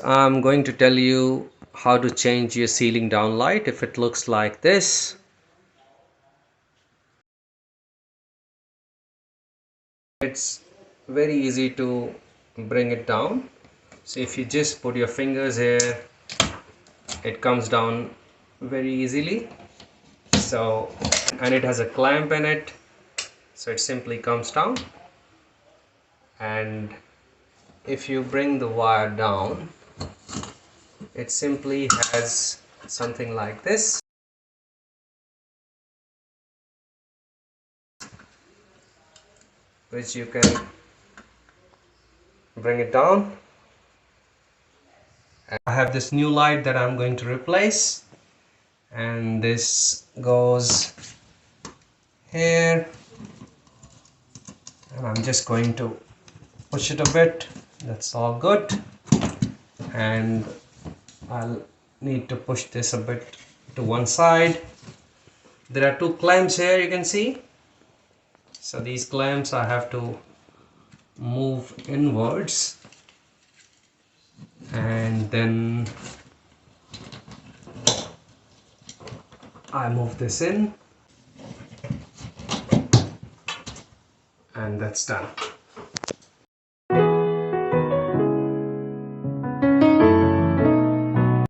I'm going to tell you how to change your ceiling down light if it looks like this. It's very easy to bring it down. So if you just put your fingers here, it comes down very easily. So, and it has a clamp in it, so it simply comes down. And if you bring the wire down, it simply has something like this, which you can bring it down. I have this new light that I'm going to replace, and this goes here, and I'm just going to push it a bit. That's all good. And I'll need to push this a bit to one side. There are two clamps here, you can see. So these clamps I have to move inwards, and then I move this in, and that's done.